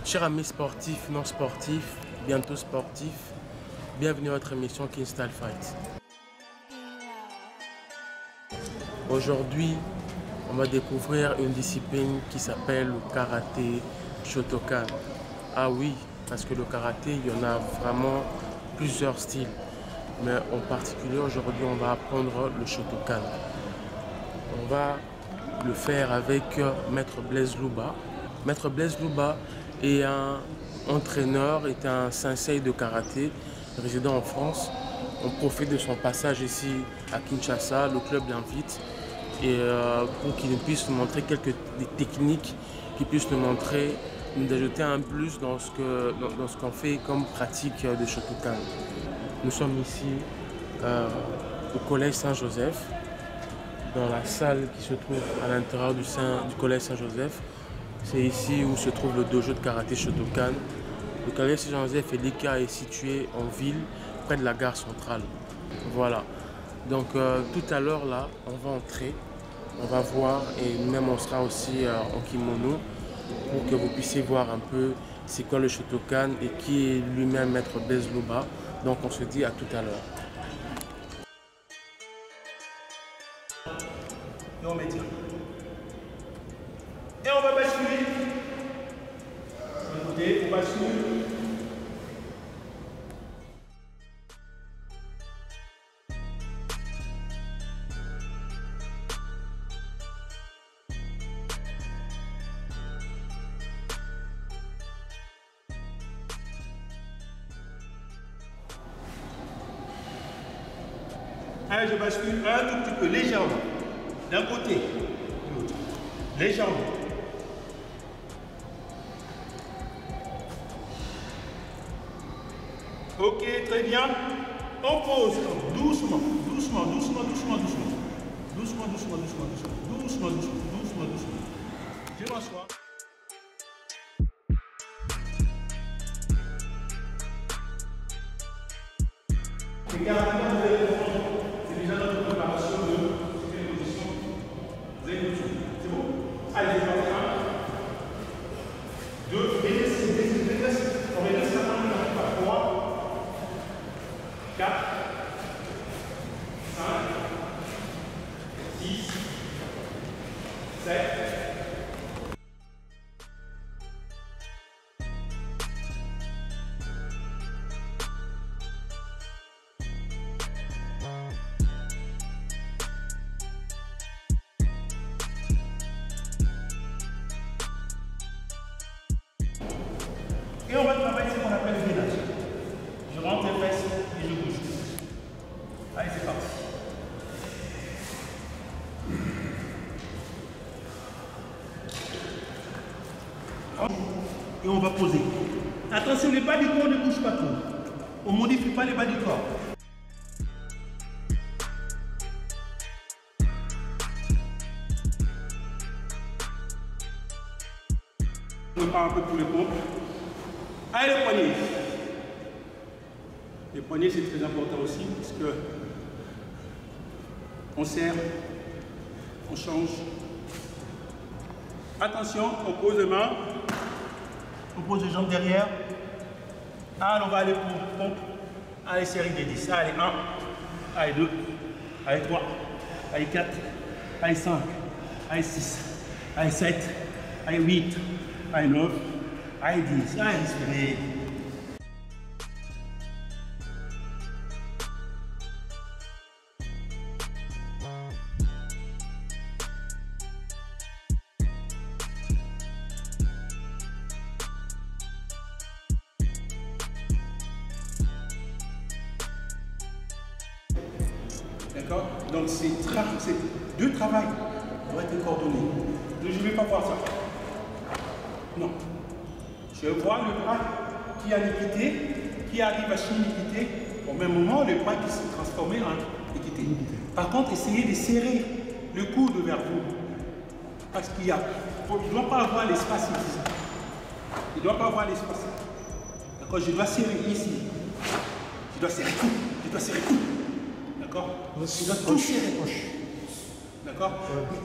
Chers amis sportifs, non sportifs, bientôt sportifs, bienvenue à votre émission King Style Fight. Aujourd'hui, on va découvrir une discipline qui s'appelle le karaté Shotokan. Ah oui, parce que le karaté, il y en a vraiment plusieurs styles. Mais en particulier, aujourd'hui, on va apprendre le Shotokan. On va le faire avec Maître Blaise Louba. Maître Blaise Louba est un entraîneur, est un sensei de karaté résident en France. On profite de son passage ici à Kinshasa, le club l'invite et pour qu'il puisse nous montrer quelques techniques, qu'il puisse nous montrer, nous ajouter un plus dans ce qu'on fait comme pratique de Shotokan. Nous sommes ici au collège Saint-Joseph, dans la salle qui se trouve à l'intérieur du collège Saint-Joseph. C'est ici où se trouve le dojo de karaté Shotokan. Le collège Saint-Joseph est situé en ville, près de la gare centrale. Voilà. Donc tout à l'heure là, on va entrer, on va voir et nous-mêmes on sera aussi en kimono pour que vous puissiez voir un peu c'est quoi le Shotokan et qui est lui-même Maître Blaise Louba. Donc on se dit à tout à l'heure. Et on m'étire. Et on va basculer. Écoutez, on bascule. Allez, je bascule un tout petit peu, légèrement. D'un côté, de l'autre. Légèrement. Ok, très bien. On pose doucement, doucement, doucement, doucement, doucement. Doucement, doucement, doucement, doucement. Doucement, doucement, doucement, doucement. Je m'assois. Regardez, c'est déjà notre préparation de quelle position. Vous avez compris. C'est bon. Allez, je vais faire 1, 2, on va laisser ça dans 3, 4, 5, 6, 7. Et on va travailler ce qu'on appelle le gainage. Je rentre les fesses et je bouge. Allez, c'est parti. Et on va poser. Attention, les bas du corps ne bougent pas trop. On ne modifie pas les bas du corps. On prend un peu pour les pompes. Allez, les poignets. Les poignets, c'est très important aussi parce que on serre, on change. Attention, on pose les mains, on pose les jambes derrière. Allez, on va aller pour pompe. Allez, série des 10. Allez, 1, allez, 2, allez, 3, allez, 4, allez, 5, allez, 6, allez, 7, allez, 8, allez, 9. Allez, 10, allez, respirez. D'accord? Donc c'est deux travail doivent être coordonnés. Donc je ne vais pas voir ça. Non. Je vois le bras qui a l'équité, qui arrive à suivre l'équité, au même moment, le bras qui s'est transformé en équité. Par contre, essayez de serrer le coude vers vous. Parce qu'il ne doit pas avoir l'espace ici. Il ne doit pas avoir l'espace. D'accord? Je dois serrer ici. Je dois serrer tout. Je dois serrer tout. D'accord? Je dois tout serrer. D'accord?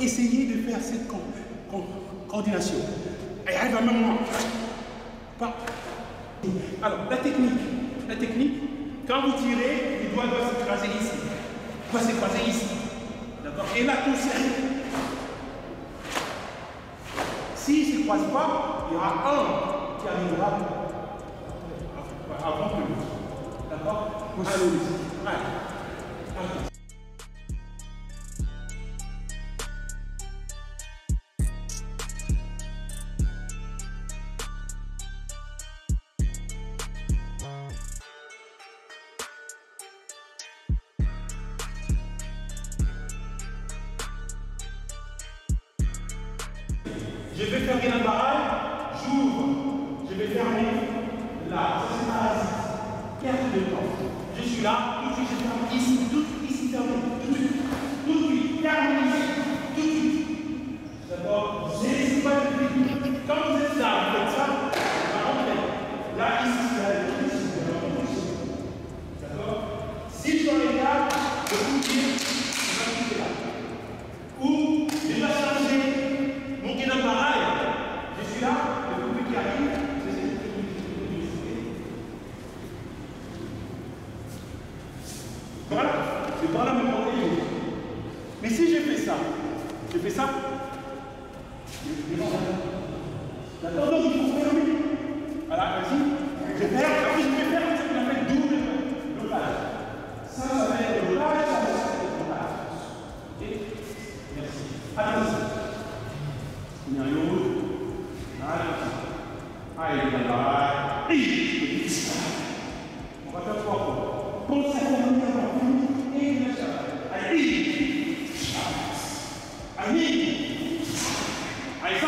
Essayez de faire cette coordination. Et arrive à un moment. Pas. Alors, la technique, quand vous tirez, le doigt doit s'écraser ici. Il doit s'écraser ici. D'accord? Et là, tout serre. S'il ne se croise pas, il y aura un qui arrivera avant que l'autre. D'accord? Allez. Je vais fermer la barrage, j'ouvre, je vais fermer là, ça c'est parasite, perte de temps. Je suis là, tout de suite je ferme ici, tout ici fermé, tout de suite, ferme ici, tout de suite. D'accord? C'est pas le but. Quand vous êtes là, vous faites ça, par contre, là, ici, d'accord? Si je dois les gars, je vous dis, je vais quitter là. Ou je dois changer. Mon guide pareil, je suis là, le public qui arrive, voilà, c'est pas la même chose. Mais si je fais ça, d'accord, donc il faut fermer. Voilà, vas-y, je ferme, après je vais faire ce qu'on appelle double blocage. Ça va être le blocage, ça va être le blocage. Ok, merci. Attention. On va faire 3 fois. Pense à terminer avant et la charge. Allez, allez, allez,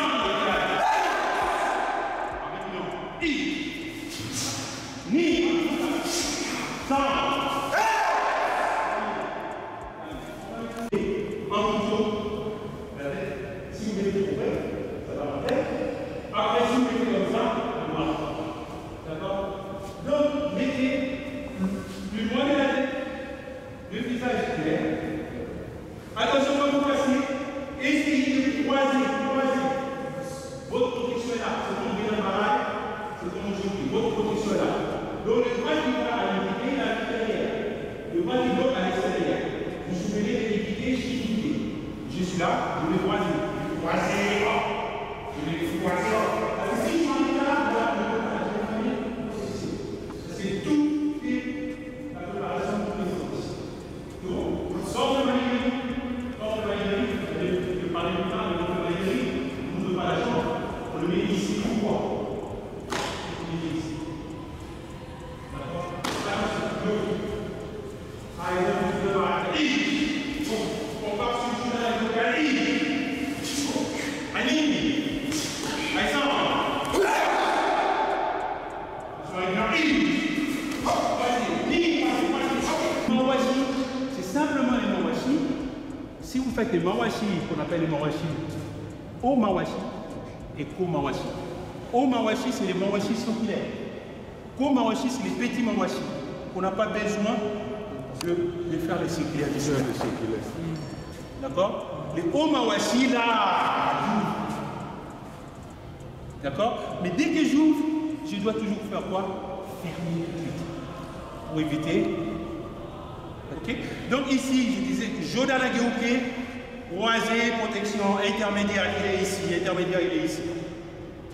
après, si vous mettez comme ça, ça marche. D'accord? Donc, mettez le doigt de la tête, le visage clair. Attention quand vous passez, essayez de croiser. Votre protection est là. C'est comme bien pareil, c'est comme aujourd'hui. Votre protection est là. Donc, le doigt qui va à l'unité, il est à l'intérieur. Le doigt qui bloque à l'extérieur. Vous souvenez de l'unité chez l'unité. Je suis là, je vais croiser. Croiser, je vais croiser. Parce que si je m'en ai là, voilà, c'est tout la préparation de l'essence. Donc, sort de maïnerie, je vais parler du temps de notre maïnerie, on ne veut pas la chambre, on le met ici, pourquoi? On le met ici. D'accord? Par exemple, tu peux voir on part sur le chemin avec le calibre. C'est simplement les mawashi. Si vous faites les mawashi, qu'on appelle les mawashi, au mawashi et ko mawashi. Au mawashi, c'est les mawashi circulaires. Ko mawashi, c'est les petits mawashi. On n'a pas besoin de faire les circulaires. D'accord? Les hauts mawashi, là, d'accord? Mais dès que j'ouvre, je dois toujours faire quoi? Fermer tout de suite. Pour éviter. Ok? Donc ici, je disais que Joda la Géouké, croisé, protection, intermédiaire, il est ici, intermédiaire, il est ici.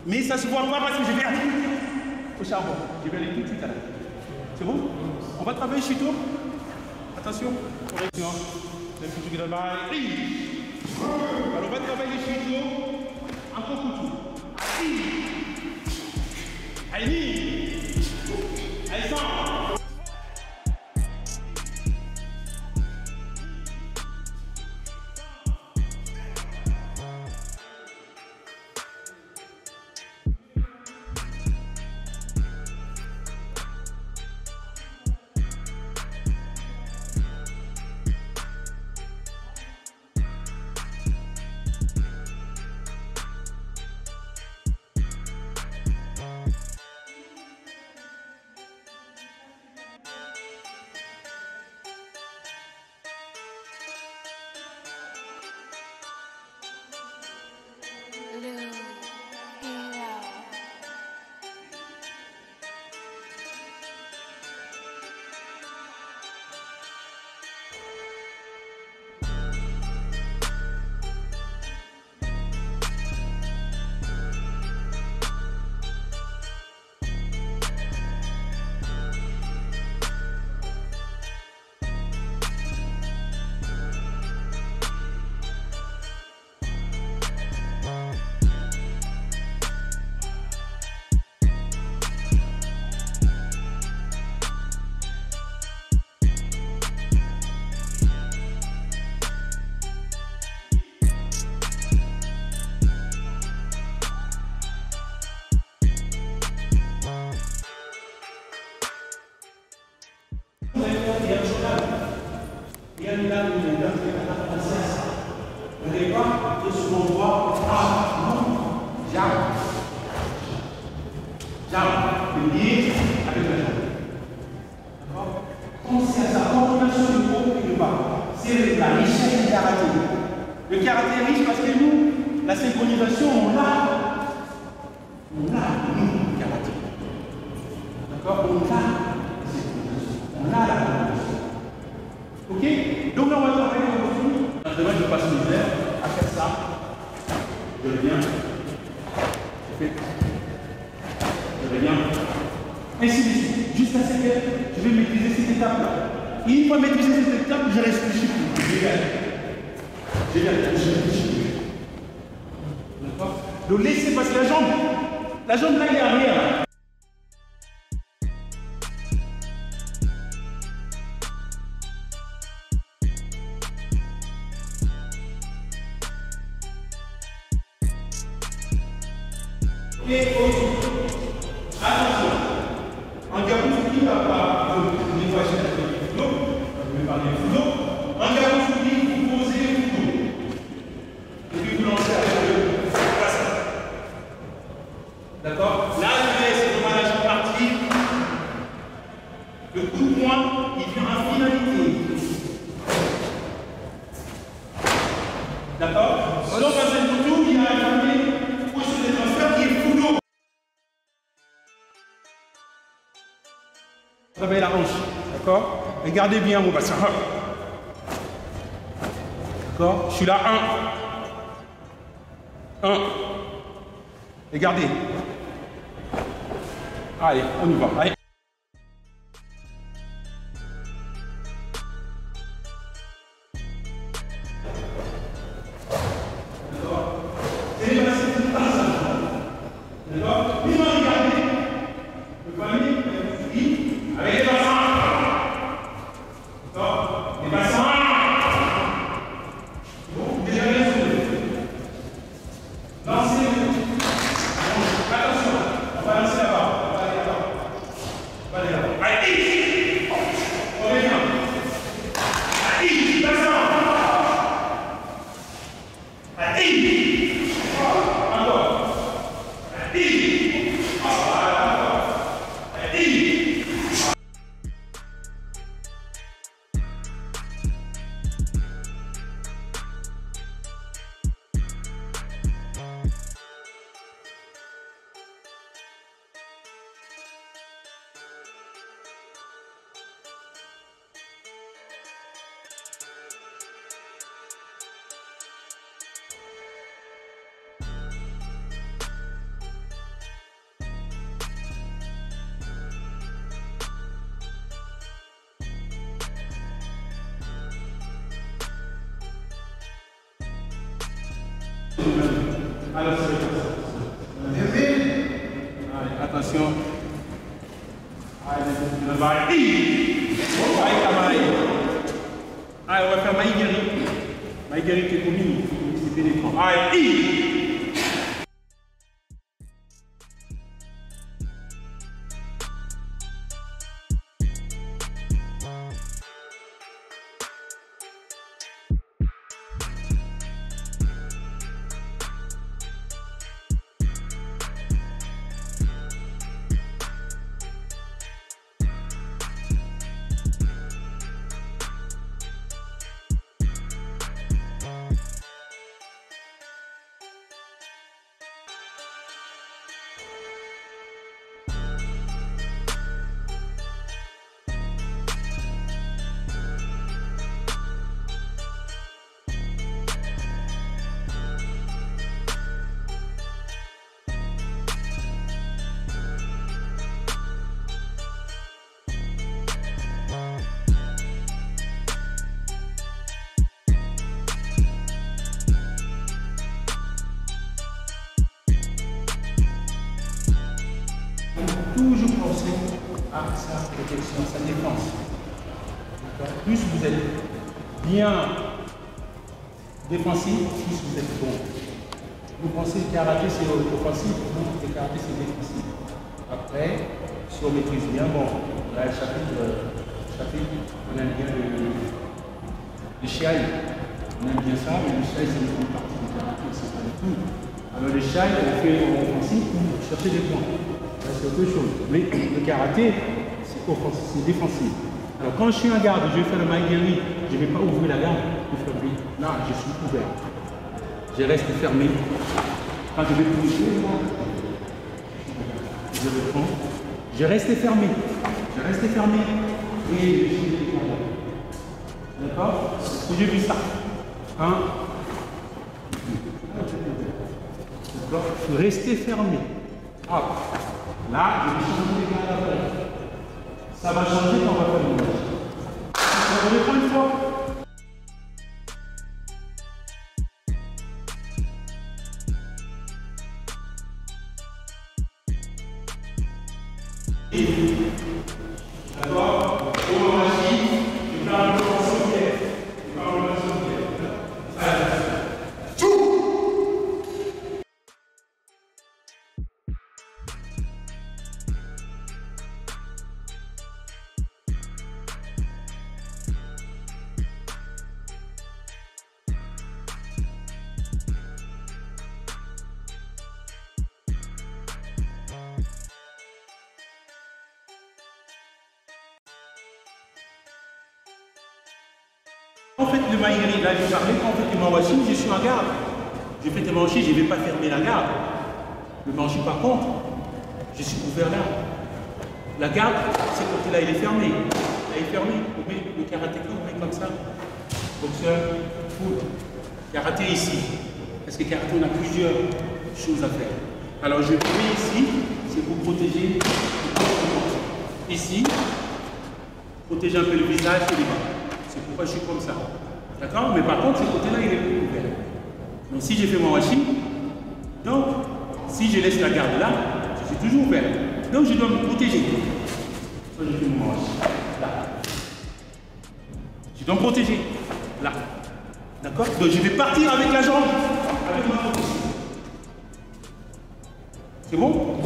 Mais ça ne se voit pas parce que je vais aller au charbon. Je vais aller tout de suite à la. C'est bon? On va travailler chez toi. Attention, correction. Le futur de la alors on va travailler chez toi. Encore couteau. Allez, allez, J'arme le pied avec la jambe. D'accord? Pensez à sa coordination du haut et du bas. C'est la richesse du karaté. Le karaté est riche parce que nous, la synchronisation, on l'a. On l'a, nous, le karaté. D'accord? On l'a. On a la coordination. Ok? Donc là, on va travailler aujourd'hui. Demain, je passe l'hiver à faire ça. Je reviens. Je fais. Je reviens. Ainsi de suite. Jusqu'à ce que je vais maîtriser cette étape-là. Et une fois maîtriser cette étape, je réfléchis plus. Je réfléchis plus. D'accord? Donc laissez passer la jambe. La jambe là, il est arrière. Et attention, en gabou qui va pas, des fois j'ai un flot, je vais parler de flot. En gabou vous posez le couteau. Et puis vous lancez avec le bassin. D'accord? Là, je vais essayer de manager partie. Le coup de poing, il vient en finalité. D'accord? Donc, dans cette photo, il y a un famille pour se détransfert qui est fou d'eau. Travaillez la hanche, d'accord? Et gardez bien mon bassin. D'accord? Je suis là, 1. Et gardez. Allez, on y va. Allez. D'accord? C'est les bassins, c'est pas ça. D'accord? Ils vont regarder. Le famille, avec les bassins. D'accord? Les bassins. Bon, déjà bien soulevé. Lancez. Attention, on va lancer là-bas. On va aller là-bas. On va aller là-bas. Allez, on revient. Allez, bassin. Allez. Encore. Allez. Allez. Alors, c'est allez, attention. Allez, on va aller. Allez, camarade. Allez, on va faire Maïgeri. Maïgeri qui est commis. C'est pénétrant. Allez. Toujours penser à sa protection, sa défense. Plus vous êtes bien défensif, plus vous êtes bon. Vous pensez que le karaté c'est offensif, non, le karaté c'est défensif. Après, si on maîtrise bien, bon, là le chapitre, on aime bien le shiai. On aime bien ça, mais le shiai c'est une grande partie du karaté, c'est pas du tout. Alors le shiai, on fait offensif pour chercher des points. c'est autre chose. Mais le karaté, c'est défensif. Alors quand je suis en garde, je vais faire le maigiri, je ne vais pas ouvrir la garde pour fermer. Là, je suis ouvert. Je reste fermé. Quand je vais toucher, je le prends. Je reste fermé. Je reste fermé. Et je suis décalé. D'accord? J'ai vu ça. Hein? D'accord? Restez fermé. Hop. Là, je vais changer les gardes après. Ça va changer quand on va faire le match. On va reprendre une fois. D'accord? On va agir. Je parle de l'ensemble. Je parle de l'ensemble. En fait, le maïri, là, je parlais, quand on fait du mawashi, je suis en garde. Je fais des manchis, je ne vais pas fermer la garde. Le manchi, par contre, je suis couvert là. La garde, ce côté-là, il est fermé. Là, il est fermé. On met le karatéka, on met comme ça. Boxeur, foot. Karaté ici. Parce que karaté, on a plusieurs choses à faire. Alors, je mets ici, c'est pour protéger le corps. Ici, protéger un peu le visage et les mains. C'est pourquoi je suis comme ça. D'accord? Mais par contre, ce côté-là, il est plus ouvert. Donc, si j'ai fait mon washi, donc, si je laisse la garde là, je suis toujours ouvert. Donc, je dois me protéger. Ça, je fais mon washi. Là. Je dois me protéger. Là. D'accord? Donc, je vais partir avec la jambe. Avec ma main. C'est bon?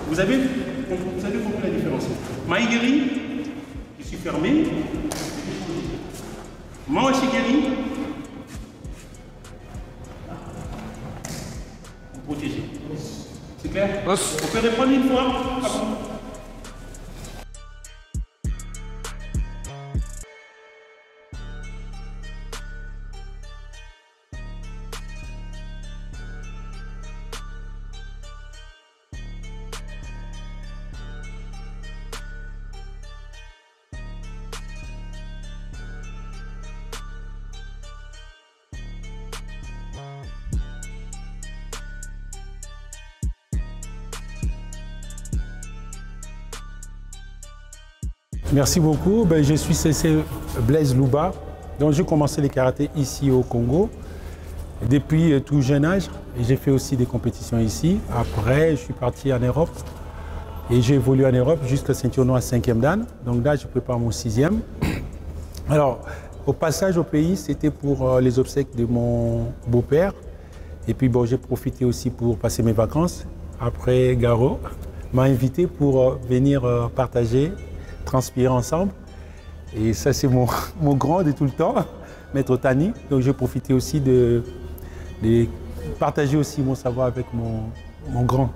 Vous avez compris la différence. Maïgiri, je suis fermé. Mawashi geri, vous protégez. C'est clair? On peut reprendre une fois? Ah bon? Merci beaucoup. Je suis CC Blaise Louba. Donc, j'ai commencé le karaté ici au Congo depuis tout jeune âge. J'ai fait aussi des compétitions ici. Après, je suis parti en Europe et j'ai évolué en Europe jusqu'à ceinture noire 5e dan. Donc là, je prépare mon 6e. Alors, au passage au pays, c'était pour les obsèques de mon beau-père. Et puis, bon, j'ai profité aussi pour passer mes vacances. Après, Garo m'a invité pour venir partager, transpirer ensemble. Et ça, c'est mon grand de tout le temps, Maître Tani. Donc, j'ai profité aussi de partager aussi mon savoir avec mon grand.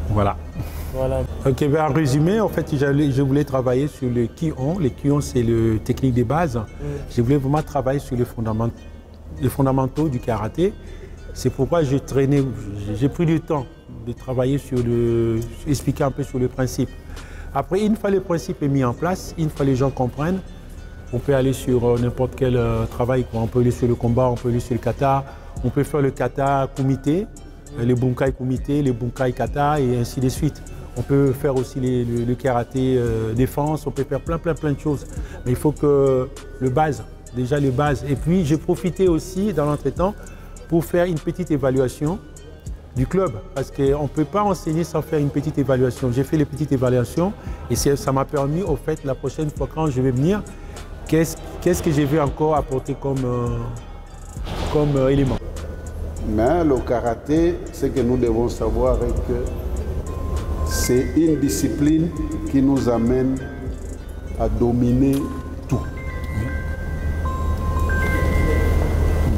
Voilà. Voilà. Ok, en résumé, en fait, je voulais travailler sur le Ki-On. Le Ki-On, c'est le technique des bases. Je voulais vraiment travailler sur les fondamentaux du karaté. C'est pourquoi j'ai pris du temps de travailler sur expliquer un peu sur le principe. Après, une fois le principe est mis en place, une fois les gens comprennent, on peut aller sur n'importe quel travail. On peut aller sur le combat, on peut aller sur le kata, on peut faire le kata kumite, les bunkai kumite, les bunkai kata et ainsi de suite. On peut faire aussi le karaté défense, on peut faire plein de choses. Mais il faut que déjà les bases. Et puis j'ai profité aussi dans l'entretemps pour faire une petite évaluation du club, parce qu'on ne peut pas enseigner sans faire une petite évaluation. J'ai fait les petites évaluations et ça m'a permis, au fait, la prochaine fois quand je vais venir, qu'est-ce que je vais encore apporter comme élément. Mais le karaté, ce que nous devons savoir est que c'est une discipline qui nous amène à dominer tout.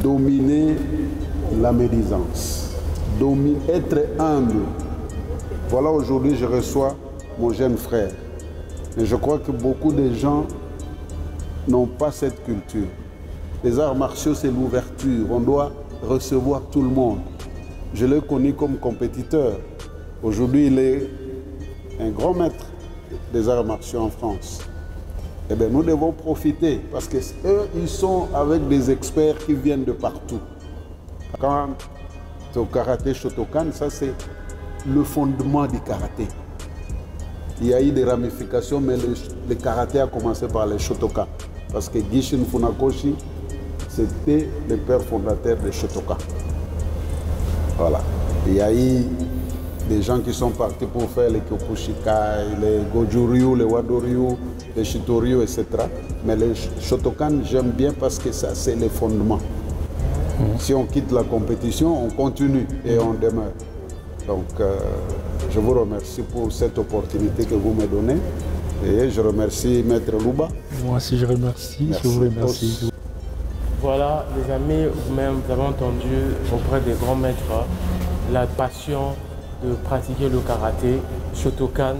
Dominer la médisance. Être humble. voilà, aujourd'hui, je reçois mon jeune frère. Mais je crois que beaucoup de gens n'ont pas cette culture. Les arts martiaux, c'est l'ouverture. On doit recevoir tout le monde. Je l'ai connu comme compétiteur. Aujourd'hui, il est un grand maître des arts martiaux en France. Eh bien, nous devons profiter parce que eux, ils sont avec des experts qui viennent de partout. Quand au karaté Shotokan, ça c'est le fondement du karaté. Il y a eu des ramifications, mais le karaté a commencé par les Shotokan. Parce que Gishin Funakoshi, c'était le père fondateur des Shotokan. Voilà. Il y a eu des gens qui sont partis pour faire les Kyokushikai, les Goju-ryu, les Wado-ryu, les Shito-ryu, etc. Mais les Shotokan, j'aime bien parce que ça, c'est les fondements. Si on quitte la compétition, on continue et on demeure. Donc, je vous remercie pour cette opportunité que vous me donnez. Et je remercie Maître Louba. Moi aussi, je remercie. Merci. Je vous remercie. Voilà, les amis, vous-même, vous avez entendu auprès des grands maîtres la passion de pratiquer le karaté, Shotokan.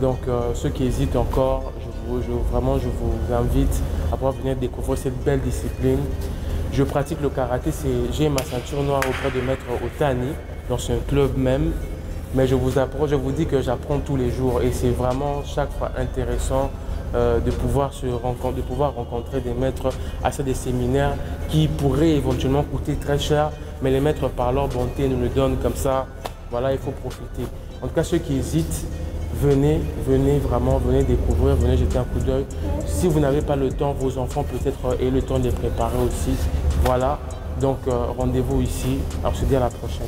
Donc, ceux qui hésitent encore, vraiment, je vous invite à pouvoir venir découvrir cette belle discipline. Je pratique le karaté, j'ai ma ceinture noire auprès de Maître Otani, dans un club même. Mais je vous dis que j'apprends tous les jours et c'est vraiment chaque fois intéressant de pouvoir rencontrer des maîtres à des séminaires qui pourraient éventuellement coûter très cher, mais les maîtres par leur bonté nous le donnent comme ça. Voilà, il faut profiter. En tout cas, ceux qui hésitent, venez vraiment, venez découvrir, venez jeter un coup d'œil. Si vous n'avez pas le temps, vos enfants peut-être aient le temps de les préparer aussi. Voilà, donc rendez-vous ici. Alors, on se dit à la prochaine.